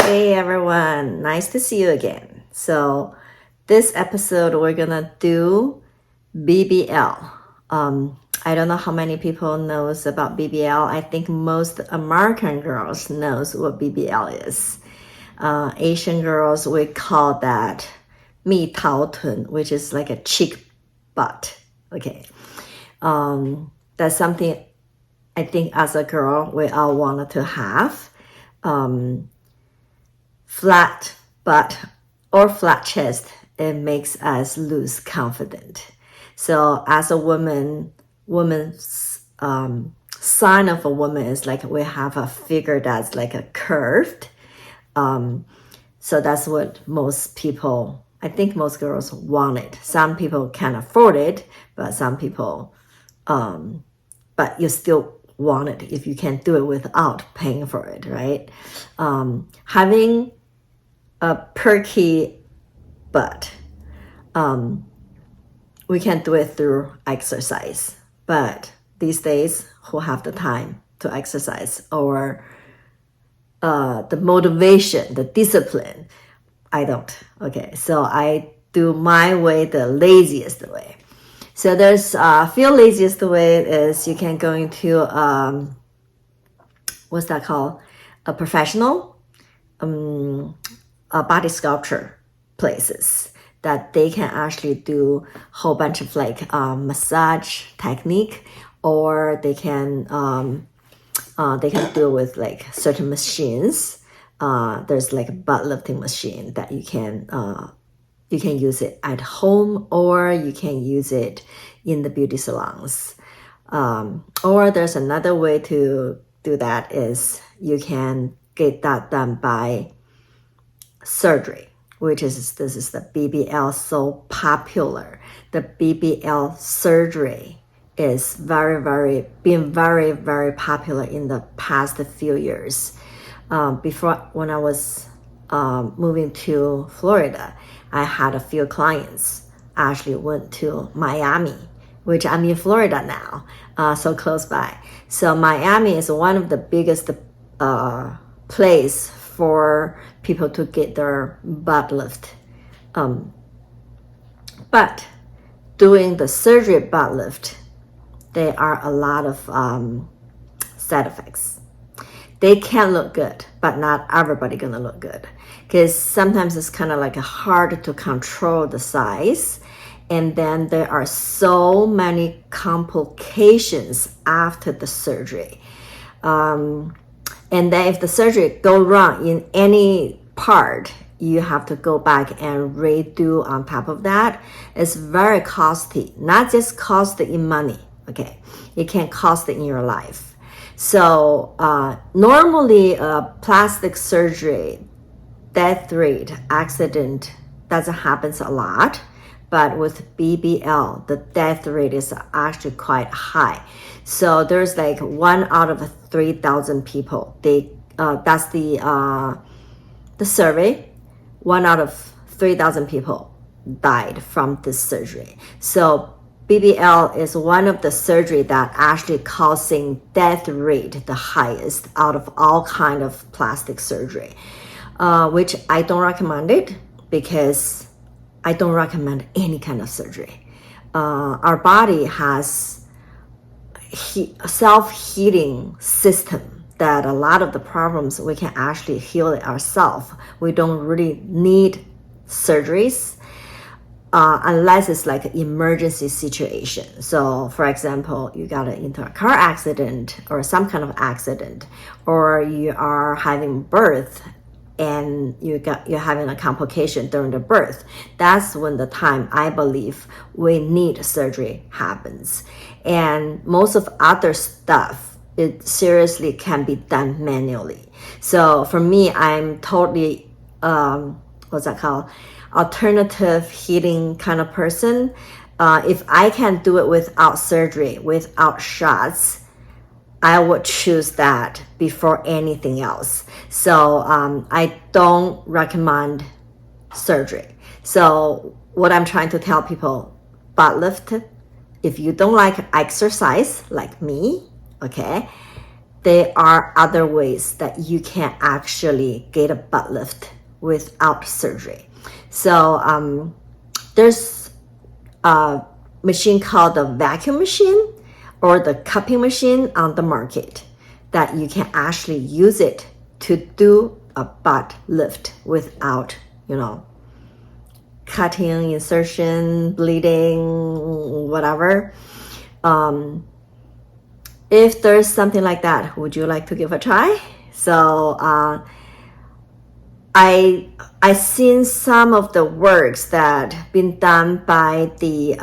Hey everyone, nice to see you again. So this episode we're gonna do BBL. I don't know how many people knows about BBL. I think most American girls knows what BBL is. Asian girls, we call that 蜜桃臀, which is like a cheek butt. Okay. That's something I think as a girl we all wanted to have. Flat butt or flat chest, it makes us lose confidence. So as a woman's sign of a woman is like we have a figure that's like a curved. So that's what most people, I think most girls want it. Some people can afford it, but some people, but you still want it if you can do it without paying for it, right? Having a perky butt, we can do it through exercise, but these days who have the time to exercise or the motivation, the discipline, I don't. Okay, so I do my way, the laziest way. So there's a few laziest way is you can go into what's that called, a professional body sculpture places that they can actually do a whole bunch of like massage technique, or they can do with like certain machines. There's like a butt lifting machine that you can use it at home, or you can use it in the beauty salons. Or there's another way to do that is you can get that done by surgery, which is, this is the BBL so popular. The BBL surgery is very, very popular in the past few years. Before, when I was moving to Florida, I had a few clients actually went to Miami, which I'm in Florida now, so close by. So Miami is one of the biggest place for people to get their butt lift. But doing the surgery butt lift, there are a lot of side effects. They can look good, but not everybody gonna look good, because sometimes it's kind of like hard to control the size, and then there are so many complications after the surgery. And then if the surgery go wrong in any part, you have to go back and redo on top of that. It's very costly, not just cost in money, okay? It can cost in your life. So normally plastic surgery, death rate, accident doesn't happen a lot, but with BBL, the death rate is actually quite high. So there's like 1 out of 3,000 people. That's the survey. 1 out of 3,000 people died from this surgery. So BBL is one of the surgery that actually causing death rate the highest out of all kind of plastic surgery, which I don't recommend it, because I don't recommend any kind of surgery. Our body has self-healing system that a lot of the problems we can actually heal it ourselves. We don't really need surgeries unless it's like an emergency situation. So for example, you got into a car accident or some kind of accident, or you are having birth and you're having a complication during the birth. That's when the time I believe we need surgery happens. And most of other stuff, it seriously can be done manually. So for me, I'm totally what's that called, alternative healing kind of person. If I can do it without surgery, without shots, I would choose that before anything else. So I don't recommend surgery. So what I'm trying to tell people, butt lift, if you don't like exercise like me, okay, there are other ways that you can actually get a butt lift without surgery. So there's a machine called the vacuum machine or the cupping machine on the market that you can actually use it to do a butt lift without, cutting, insertion, bleeding, whatever. If there's something like that, would you like to give a try? So I seen some of the works that been done by the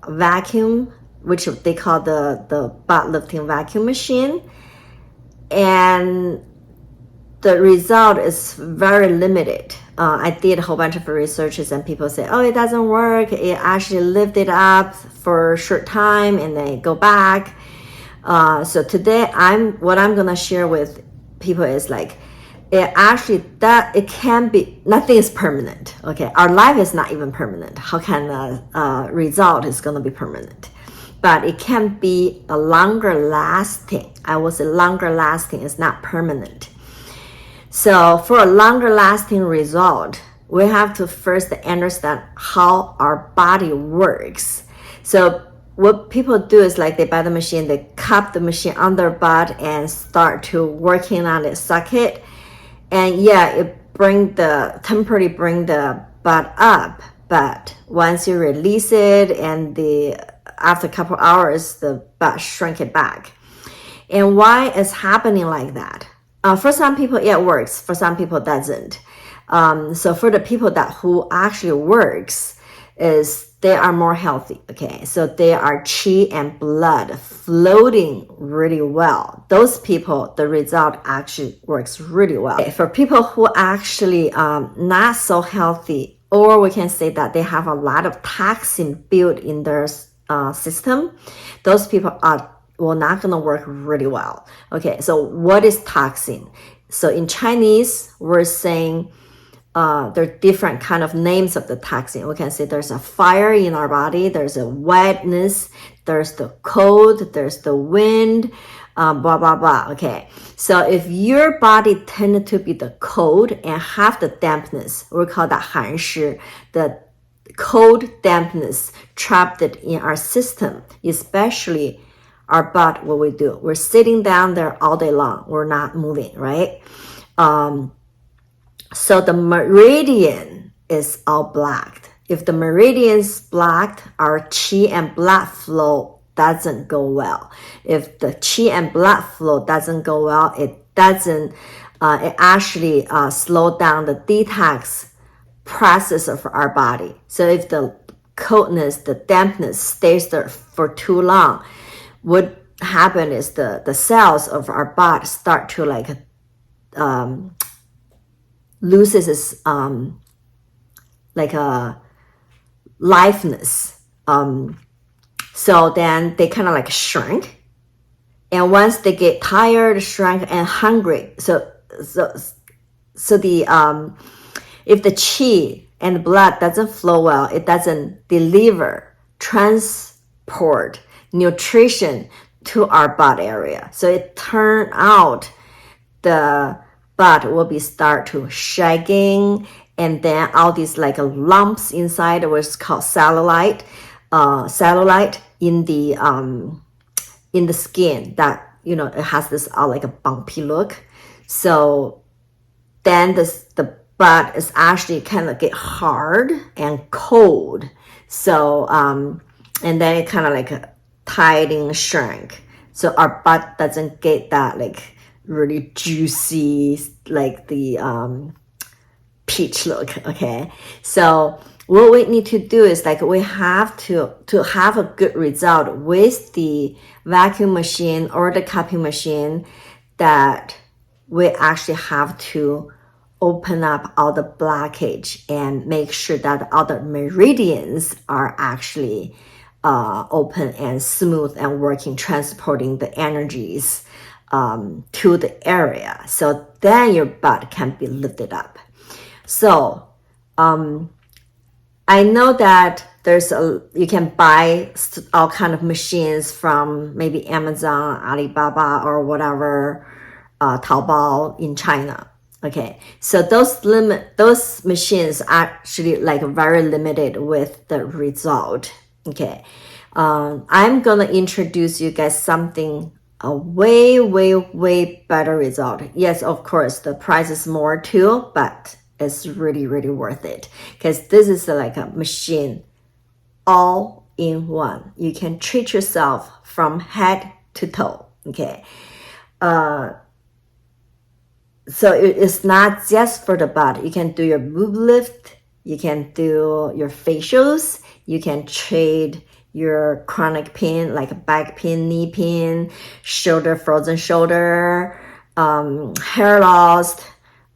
vacuum, which they call the butt lifting vacuum machine, and the result is very limited. I did a whole bunch of researches and people say, oh, it doesn't work. It actually lifted up for a short time and then go back. So today what I'm gonna share with people is like, it can be, nothing is permanent. Okay, our life is not even permanent. How can the result is gonna be permanent? But it can be a longer lasting. I will say longer lasting is not permanent. So for a longer lasting result, we have to first understand how our body works. So what people do is like they buy the machine, they cup the machine on their butt and start to working on it, suck it. And yeah, it temporarily bring the butt up. But once you release it and after a couple hours, the butt shrink it back. And why is happening like that? For some people, it works. For some people, it doesn't. So for the people who actually works, is they are more healthy. Okay, so they are qi and blood floating really well. Those people, the result actually works really well. Okay, for people who actually not so healthy, or we can say that they have a lot of toxin built in their system, those people will not gonna work really well. Okay, so what is toxin? So in Chinese, we're saying there are different kind of names of the toxin. We can say there's a fire in our body, there's a wetness, there's the cold, there's the wind, blah, blah, blah. Okay, so if your body tended to be the cold and have the dampness, we call that 寒湿, the cold dampness trapped in our system, especially our butt. What we do, we're sitting down there all day long, we're not moving, right? So the meridian is all blocked. If the meridian is blocked, our qi and blood flow doesn't go well. If the qi and blood flow doesn't go well, it actually slow down the detox process of our body. So if the coldness, the dampness stays there for too long, what happen is the cells of our body start to like loses its like a liveness. So then they kind of like shrink, and once they get tired, shrunk, and hungry, so the if the qi and the blood doesn't flow well, it doesn't deliver, transport nutrition to our butt area. So it turn out the butt will be start to shagging, and then all these like lumps inside, what's called cellulite in the skin, that it has this like a bumpy look. So then the butt is actually kind of get hard and cold. So and then it kind of like tight and shrink. So our butt doesn't get that like really juicy, like the peach look. Okay, so what we need to do is like we have to have a good result with the vacuum machine or the cupping machine, that we actually have to open up all the blockage and make sure that all the meridians are actually open and smooth and working, transporting the energies to the area. So then your butt can be lifted up. So I know that you can buy all kind of machines from maybe Amazon, Alibaba, or whatever, Taobao in China. Okay, so those machines are actually like very limited with the result. Okay, I'm gonna introduce you guys something a way better result. Yes, of course, the price is more too, but it's really worth it because this is like a machine all in one. You can treat yourself from head to toe. Okay, so it's not just for the butt. You can do your boob lift, you can do your facials, you can treat your chronic pain like back pain, knee pain, shoulder, frozen shoulder, hair loss,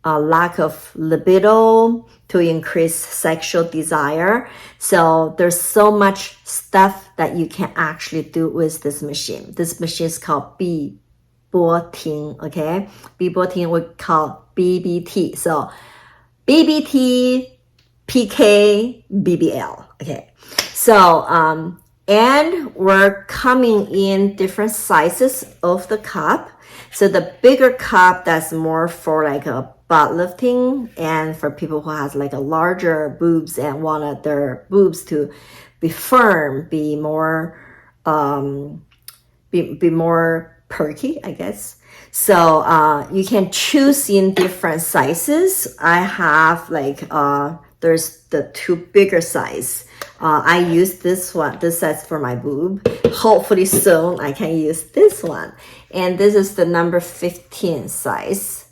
lack of libido, to increase sexual desire. So there's so much stuff that you can actually do with this machine. This machine is called Biboting, okay? Biboting we call BBT. So BBT, PK, BBL, okay? So, and we're coming in different sizes of the cup. So the bigger cup, that's more for like a butt lifting, and for people who has like a larger boobs and wanted their boobs to be firm, be more be more perky, I guess. So you can choose in different sizes. I have like there's the two bigger size. I use this one. This size for my boob. Hopefully soon I can use this one. And this is the number 15 size.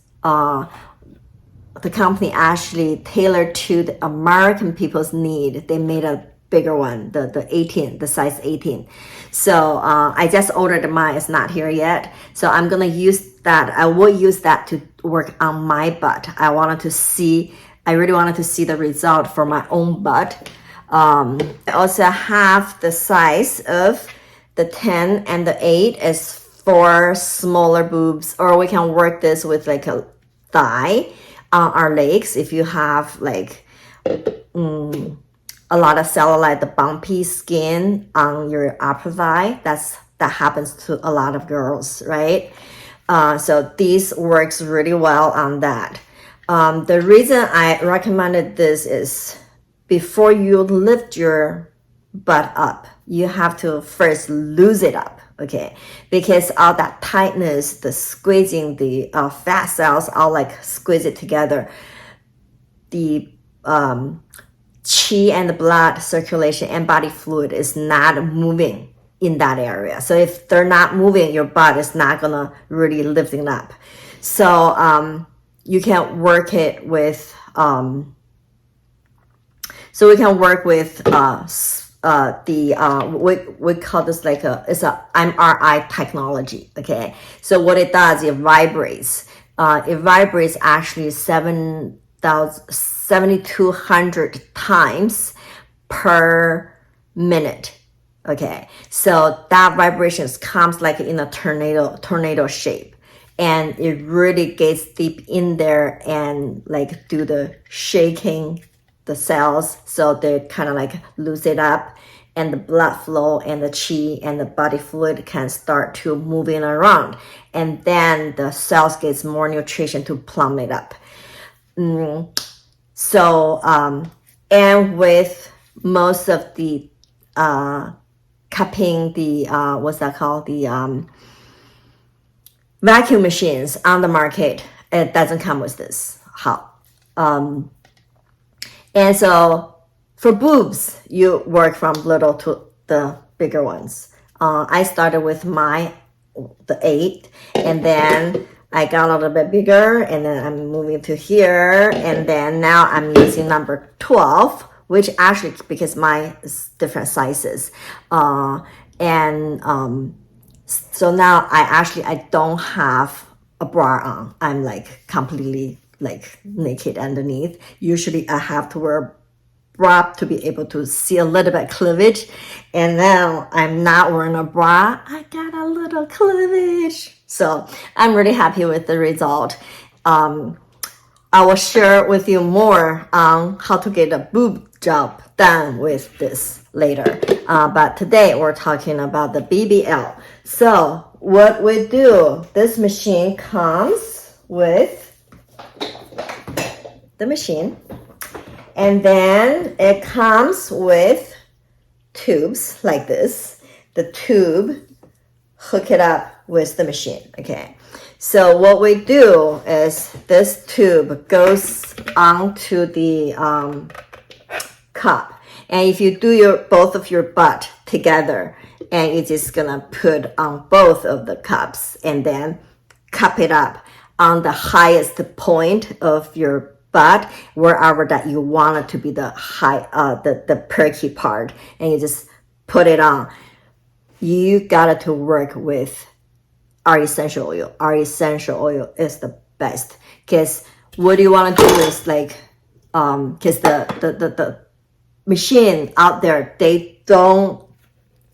The company actually tailored to the American people's need. They made a bigger one, the 18, the size 18. So I just ordered mine. It's not here yet. So I'm gonna use that. I will use that to work on my butt. I really wanted to see the result for my own butt. I also have the size of the 10 and the 8 is for smaller boobs, or we can work this with like a thigh on our legs. If you have like a lot of cellulite, the bumpy skin on your upper thigh, that happens to a lot of girls, right? So this works really well on that. The reason I recommended this is before you lift your butt up, you have to first lose it up, okay? Because all that tightness, the squeezing, the fat cells all like squeeze it together. The chi and the blood circulation and body fluid is not moving in that area. So if they're not moving, your butt is not gonna really lifting up. So you can work it with so we can work with we call this like it's a MRI technology, okay? So what it does, it vibrates. It vibrates actually 7,200 times per minute, okay? So that vibration comes like in a tornado shape, and it really gets deep in there and like do the shaking the cells, so they kind of like loose it up, and the blood flow and the chi and the body fluid can start to moving around, and then the cells gets more nutrition to plumb it up. So and with most of the cupping, the what's that called, the vacuum machines on the market, it doesn't come with this. And so for boobs, you work from little to the bigger ones. I started with the 8, and then I got a little bit bigger, and then I'm moving to here, and then now I'm using number 12, which actually, because mine is different sizes. So now I don't have a bra on. I'm like completely like naked underneath. Usually I have to wear a bra to be able to see a little bit cleavage, and now I'm not wearing a bra. I got a little cleavage. So I'm really happy with the result. I will share with you more on how to get a boob job done with this later. But today we're talking about the BBL. So what we do, this machine comes with the machine, and then it comes with tubes like this. The tube, hook it up with the machine, okay? So what we do is this tube goes onto the cup, and if you do both of your butt together, and you're just gonna put on both of the cups and then cup it up on the highest point of your butt, wherever that you want it to be the high, the perky part, and you just put it on. You got to work with our essential oil. Our essential oil is the best, because what you want to do is like, because the machine out there, they don't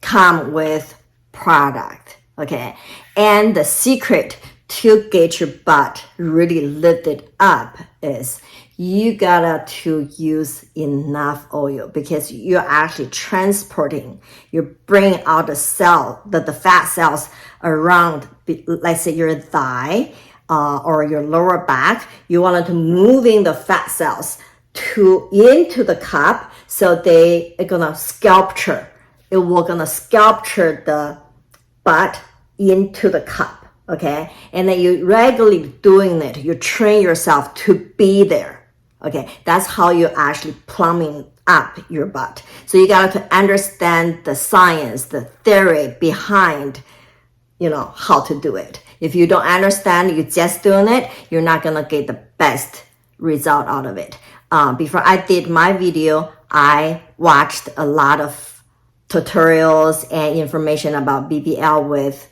come with product, okay? And the secret to get your butt really lifted up is you gotta to use enough oil, because you're actually transporting, you're bringing out the fat cells around, let's say your thigh or your lower back. You want to moving the fat cells into the cup, so they are gonna sculpture. It will gonna sculpture the butt into the cup, okay? And then you regularly doing it, you train yourself to be there. Okay, that's how you actually plumbing up your butt. So you got to understand the science, the theory behind, how to do it. If you don't understand, you're just doing it, you're not gonna get the best result out of it. Before I did my video, I watched a lot of tutorials and information about BBL with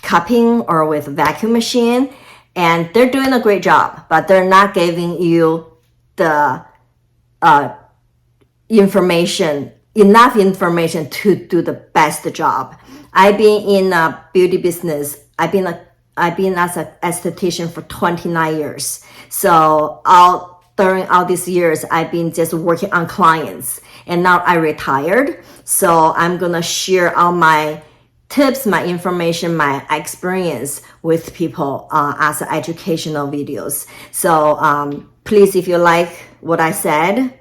cupping or with vacuum machine. And they're doing a great job, but they're not giving you the enough information to do the best job. I've been in a beauty business. I've been as an esthetician for 29 years. So during all these years, I've been just working on clients, and now I retired. So I'm gonna share all my tips, my information, my experience with people as educational videos. So please, if you like what I said,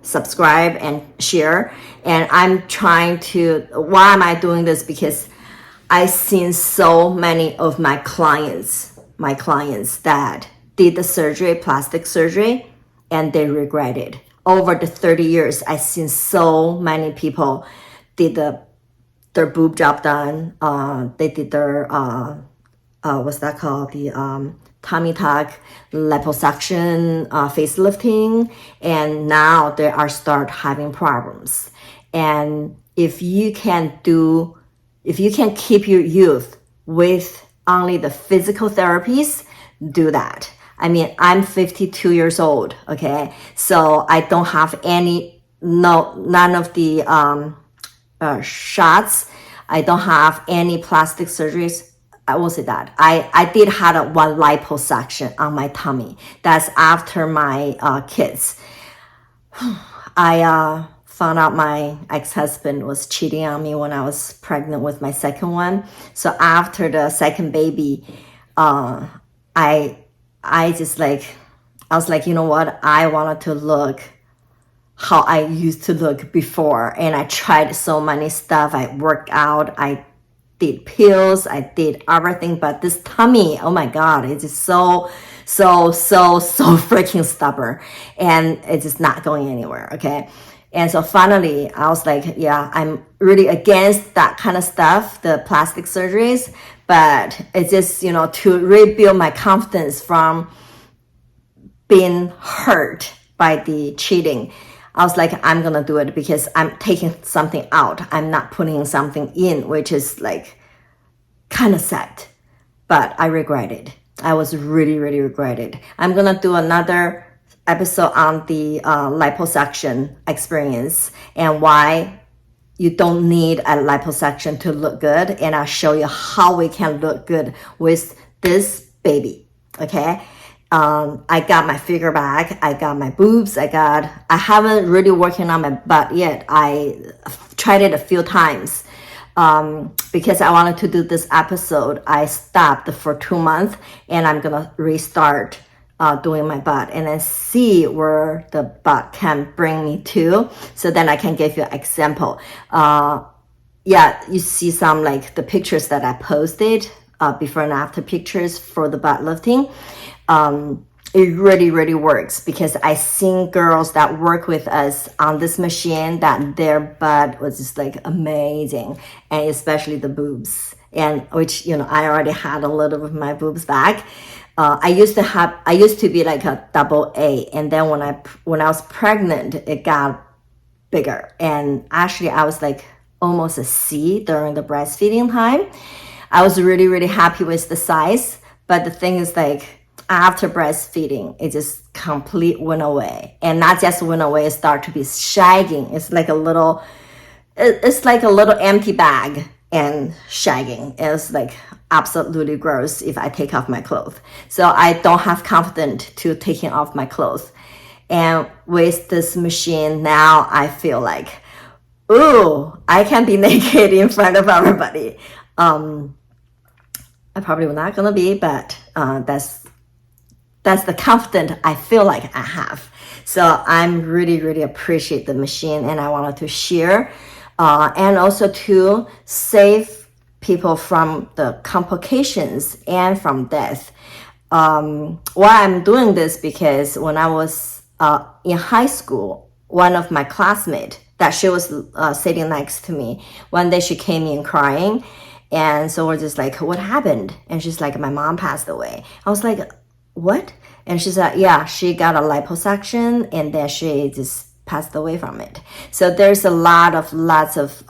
subscribe and share. And I'm trying to, why am I doing this? Because I've seen so many of my clients that did the surgery, plastic surgery, and they regret it. Over the 30 years, I've seen so many people did their boob job done. They did their what's that called? The tummy tuck, liposuction, facelifting, and now they are start having problems. And if you can keep your youth with only the physical therapies, do that. I mean, I'm 52 years old, okay? So I don't have none of the shots. I don't have any plastic surgeries. I will say that. I did have one liposuction on my tummy. That's after my kids. I found out my ex-husband was cheating on me when I was pregnant with my second one. So after the second baby, I was like, you know what? I wanted to look how I used to look before. And I tried so many stuff. I worked out, I did pills, I did everything, but this tummy, oh my God, it's just so freaking stubborn, and it's just not going anywhere, okay? And so finally, I was like, yeah, I'm really against that kind of stuff, the plastic surgeries, but it's just, to rebuild my confidence from being hurt by the cheating. I was like, I'm gonna do it because I'm taking something out. I'm not putting something in, which is like kind of sad, but I regret it. I was really, really regretted. I'm gonna do another episode on the liposuction experience and why you don't need a liposuction to look good. And I'll show you how we can look good with this baby, okay? I got my figure back. I got my boobs. I haven't really working on my butt yet. I tried it a few times. Because I wanted to do this episode, I stopped for 2 months and I'm gonna restart doing my butt and then see where the butt can bring me to, so then I can give you an example. Yeah, you see some like the pictures that I posted, before and after pictures for the butt lifting. It really works, because I seen girls that work with us on this machine that their butt was just like amazing, and especially the boobs, and which, I already had a little of my boobs back. I used to be like a double A, and then when I was pregnant, it got bigger, and actually I was like almost a C during the breastfeeding time. I was really happy with the size, but the thing is, like, after breastfeeding, it just completely went away, and not just went away, it started to be shagging. It's like a little empty bag and shagging. It's like absolutely gross if I take off my clothes. So I don't have confidence to taking off my clothes. And with this machine now, I feel like, ooh, I can be naked in front of everybody. I probably not gonna be, but that's the confidence I feel like I have. So I'm really appreciate the machine, and I wanted to share, and also to save people from the complications and from death. Why I'm doing this, because when I was in high school, one of my classmates that she was sitting next to me, one day she came in crying, and so we're just like, what happened? And she's like, my mom passed away. I was like, what? And she said, yeah, she got a liposuction and then she just passed away from it. So there's lots of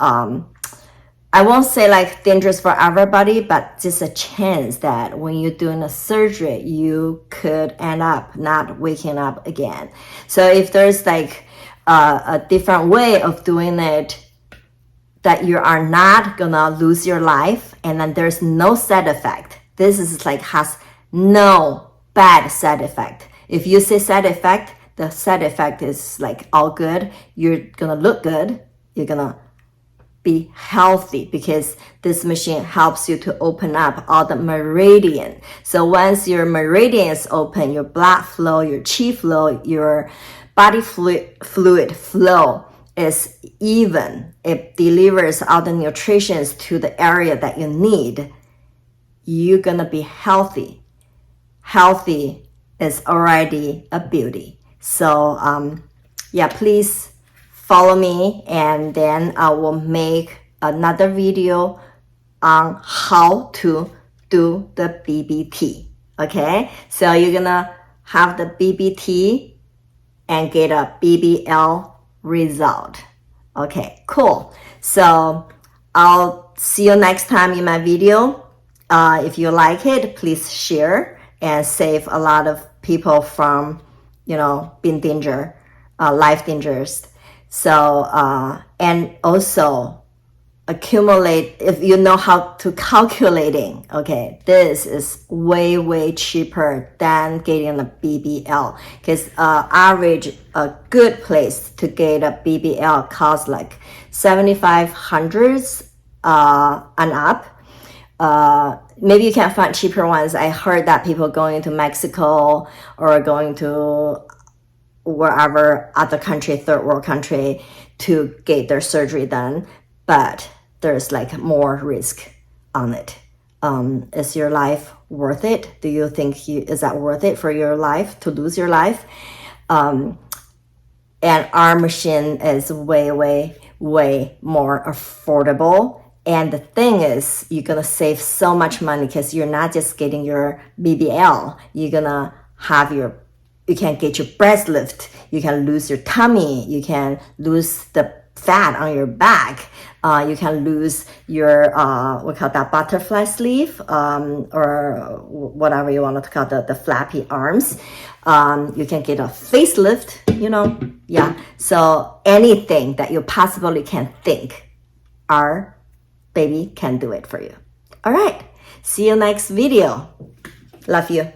I won't say like dangerous for everybody, but just a chance that when you're doing a surgery, you could end up not waking up again. So if there's like a different way of doing it, that you are not gonna lose your life, and then there's no side effect. This is like has no bad side effect. If you say side effect, the side effect is like all good. You're gonna look good. You're gonna be healthy, because this machine helps you to open up all the meridian. So once your meridian is open, your blood flow, your chi flow, your body fluid flow is even. It delivers all the nutrition to the area that you need. You're gonna be healthy. Healthy is already a beauty. So yeah, please follow me, and then I will make another video on how to do the BBT. Okay, so you're gonna have the BBT and get a BBL result. Okay, cool. So I'll see you next time in my video. If you like it, please share and save a lot of people from, being life dangers. So, and also accumulate, if you know how to calculating, okay, this is way cheaper than getting a BBL, because average, a good place to get a BBL costs like $7,500 and up. Maybe you can find cheaper ones. I heard that people going to Mexico or going to wherever other country, third world country, to get their surgery done, but there's like more risk on it. Is your life worth it? Do you think is that worth it for your life, to lose your life? And our machine is way more affordable. And the thing is, you're gonna save so much money, because you're not just getting your BBL. You're gonna have you can get your breast lift. You can lose your tummy. You can lose the fat on your back. You can lose your we call that butterfly sleeve, or whatever you want to call the flappy arms. You can get a facelift. Yeah. So anything that you possibly can think, our baby can do it for you. All right. See you next video. Love you.